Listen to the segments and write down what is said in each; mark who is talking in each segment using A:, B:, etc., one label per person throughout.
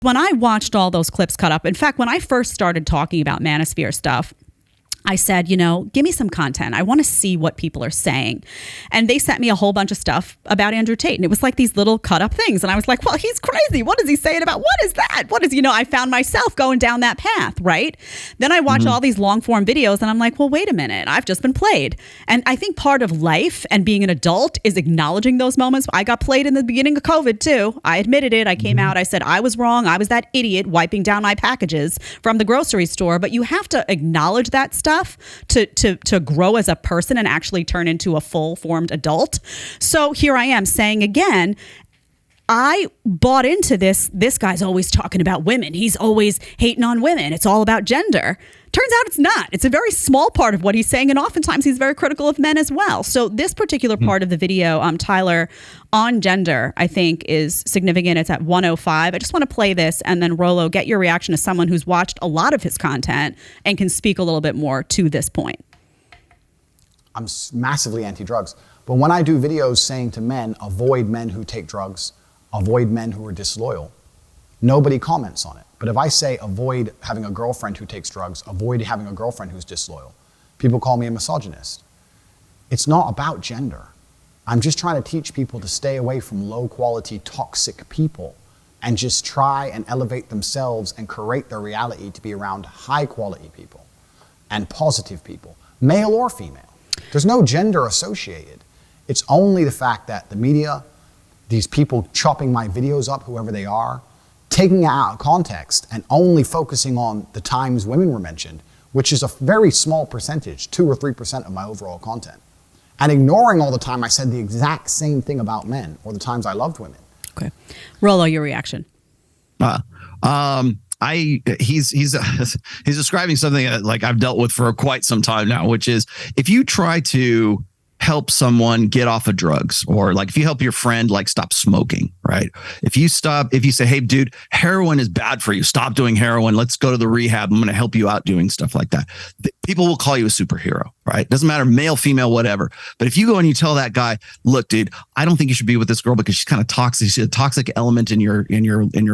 A: When I watched all those clips cut up, in fact, when I first started talking about manosphere stuff, I said, give me some content. I want to see what people are saying. And they sent me a whole bunch of stuff about Andrew Tate. And it was like these little cut up things. And I was like, well, he's crazy. What is he saying about, what is that? What is, I found myself going down that path, right? Then I watch all these long form videos and I'm like, well, wait a minute. I've just been played. And I think part of life and being an adult is acknowledging those moments. I got played in the beginning of COVID too. I admitted it. I came out. I said, I was wrong. I was that idiot wiping down my packages from the grocery store. But you have to acknowledge that stuff to grow as a person and actually turn into a full formed adult. So here I am saying again, I bought into this guy's always talking about women. He's always hating on women. It's all about gender. Turns out it's not. It's a very small part of what he's saying. And oftentimes he's very critical of men as well. So this particular part of the video, Tyler, on gender, I think is significant. It's at 105. I just want to play this and then Rollo, get your reaction as someone who's watched a lot of his content and can speak a little bit more to this point.
B: I'm massively anti-drugs. But when I do videos saying to men, avoid men who take drugs, avoid men who are disloyal, nobody comments on it. But if I say avoid having a girlfriend who takes drugs, avoid having a girlfriend who's disloyal, people call me a misogynist. It's not about gender. I'm just trying to teach people to stay away from low quality, toxic people and just try and elevate themselves and create their reality to be around high quality people and positive people, male or female. There's no gender associated. It's only the fact that the media, these people chopping my videos up, whoever they are, taking it out of context and only focusing on the times women were mentioned, which is a very small percentage, 2 or 3% of my overall content. And ignoring all the time I said the exact same thing about men or the times I loved women.
A: Okay. Rollo, your reaction.
C: He's describing something like I've dealt with for quite some time now, which is if you try to help someone get off of drugs, or like if you help your friend like stop smoking, right? If you say, hey dude, heroin is bad for you, stop doing heroin, let's go to the rehab, I'm going to help you out doing stuff like that, people will call you a superhero, right? Doesn't matter, male, female, whatever. But if you go and you tell that guy, look dude, I don't think you should be with this girl because she's kind of toxic, she's a toxic element in your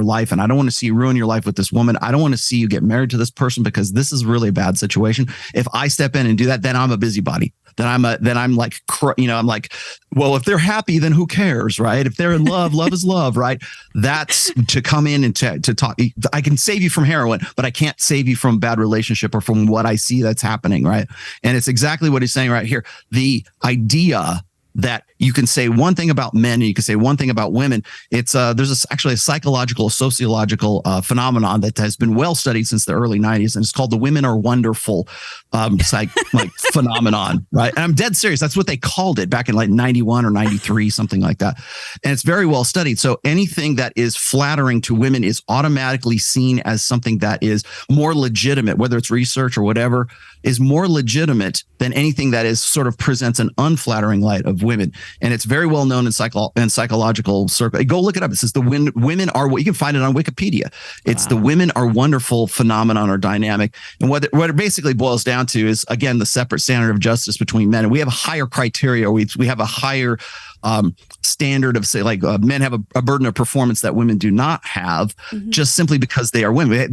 C: life, and I don't want to see you ruin your life with this woman, I don't want to see you get married to this person because this is really a bad situation. If I step in and do that, then I'm a busybody. I'm like, I'm like, well, if they're happy, then who cares, right? If they're in love, love is love, right? That's to come in and to talk. I can save you from heroin, but I can't save you from a bad relationship or from what I see that's happening, right? And it's exactly what he's saying right here. The idea that you can say one thing about men and you can say one thing about women. It's there's actually a psychological, sociological phenomenon that has been well studied since the early 90s, and it's called the women are wonderful phenomenon, right? And I'm dead serious. That's what they called it back in like 91 or 93, something like that. And it's very well studied. So anything that is flattering to women is automatically seen as something that is more legitimate, whether it's research or whatever, is more legitimate than anything that is sort of presents an unflattering light of women. And it's very well known in psychological circles. Go look it up. It says the women are, you can find it on Wikipedia. It's the women are wonderful phenomenon or dynamic. And what it basically boils down to is, again, the separate standard of justice between men. And we have a higher criteria. We have a higher standard of, say, like men have a burden of performance that women do not have, just simply because they are women.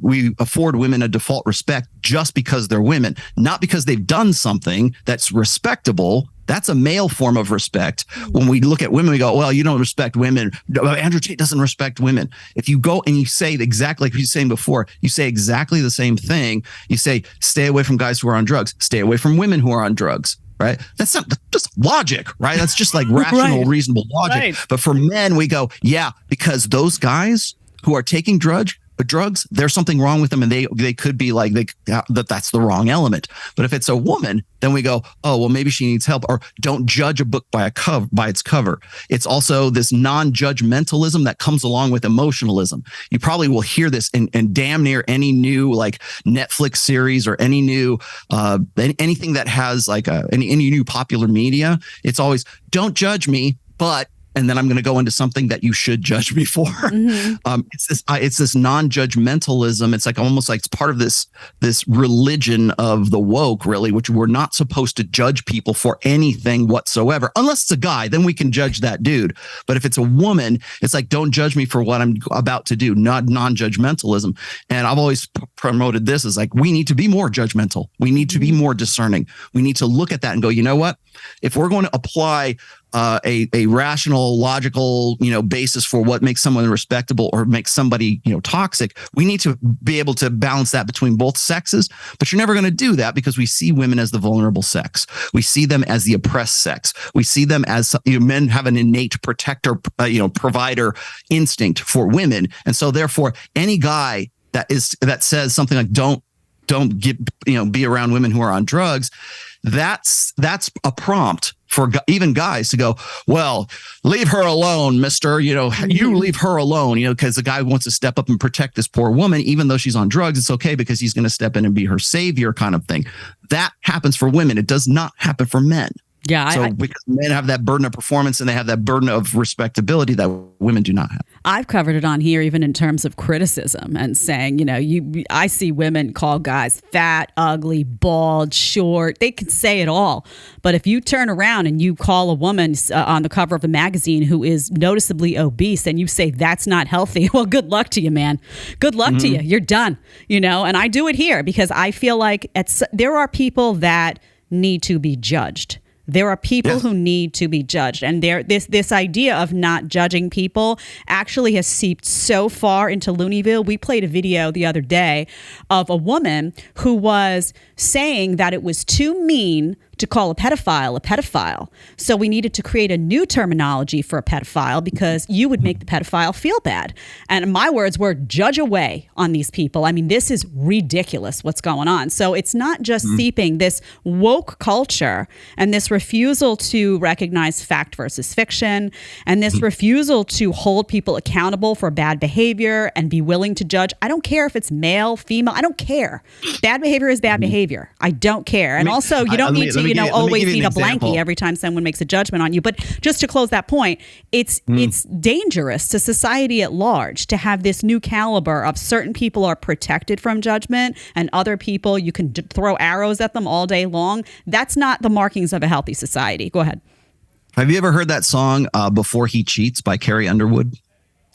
C: We afford women a default respect just because they're women, not because they've done something that's respectable. That's a male form of respect. When we look at women, we go, well, you don't respect women. Andrew Tate doesn't respect women. If you go and you say exactly like you were saying before, you say exactly the same thing. You say, stay away from guys who are on drugs. Stay away from women who are on drugs. Right? That's not just logic, right? That's just like rational, reasonable logic. Right. But for men, we go, yeah, because those guys who are taking drugs, there's something wrong with them, and they could be like that's the wrong element. But if it's a woman, then we go, oh well, maybe she needs help. Or don't judge a book by its cover. It's also this non-judgmentalism that comes along with emotionalism. You probably will hear this in damn near any new like Netflix series or any new anything that has like any new popular media. It's always, don't judge me, but. and then I'm going to go into something that you should judge me for. It's this non-judgmentalism. It's like almost like it's part of this religion of the woke, really, which we're not supposed to judge people for anything whatsoever, unless it's a guy. Then we can judge that dude. But if it's a woman, it's like, don't judge me for what I'm about to do. Not non-judgmentalism. And I've always promoted this as like, we need to be more judgmental. We need to be more discerning. We need to look at that and go, you know what? If we're going to apply a rational, logical, basis for what makes someone respectable or makes somebody, toxic, we need to be able to balance that between both sexes. But you're never going to do that because we see women as the vulnerable sex. We see them as the oppressed sex. We see them as men have an innate protector, provider instinct for women. And so therefore, any guy that says something like, don't get, be around women who are on drugs, that's a prompt for even guys to go, well, leave her alone, mister, you leave her alone, because the guy wants to step up and protect this poor woman, even though she's on drugs. It's okay because he's going to step in and be her savior kind of thing. That happens for women. It does not happen for men.
A: Yeah.
C: Because men have that burden of performance and they have that burden of respectability that women do not have.
A: I've covered it on here, even in terms of criticism and saying, I see women call guys fat, ugly, bald, short. They can say it all. But if you turn around and you call a woman on the cover of a magazine who is noticeably obese and you say that's not healthy, well, good luck to you, man. Good luck to you. You're done. And I do it here because I feel like there are people that need to be judged. There are people who need to be judged. And this idea of not judging people actually has seeped so far into Looneyville. We played a video the other day of a woman who was saying that it was too mean to call a pedophile. So we needed to create a new terminology for a pedophile because you would make the pedophile feel bad. And my words were, judge away on these people. I mean, this is ridiculous what's going on. So it's not just seeping this woke culture and this refusal to recognize fact versus fiction and this refusal to hold people accountable for bad behavior and be willing to judge. I don't care if it's male, female. I don't care. Bad behavior is bad behavior. I don't care. And also, you don't need to always need a blankie every time someone makes a judgment on you. But just to close that point, it's dangerous to society at large to have this new caliber of certain people are protected from judgment and other people you can throw arrows at them all day long. That's not the markings of a healthy society. Go ahead.
C: Have you ever heard that song Before He Cheats by Carrie Underwood?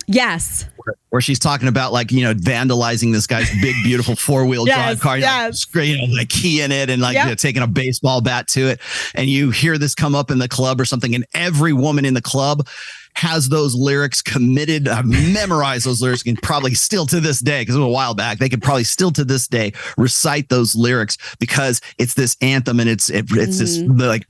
A: Yes.
C: Where she's talking about vandalizing this guy's big, beautiful 4-wheel drive car, like keying it and taking a baseball bat to it. And you hear this come up in the club or something. And every woman in the club has those lyrics committed, memorize those lyrics, and probably still to this day, because it was a while back, they could probably still to this day recite those lyrics because it's this anthem and it's this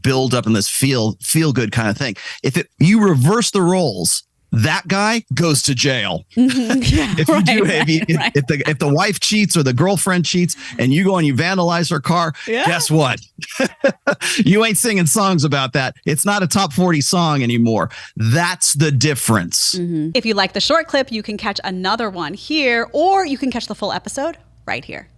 C: build up and this feel good kind of thing. If you reverse the roles, that guy goes to jail. If the wife cheats or the girlfriend cheats and you go and you vandalize her car, guess what? You ain't singing songs about that. It's not a top 40 song anymore. That's the difference.
A: If you like the short clip, you can catch another one here, or you can catch the full episode right here.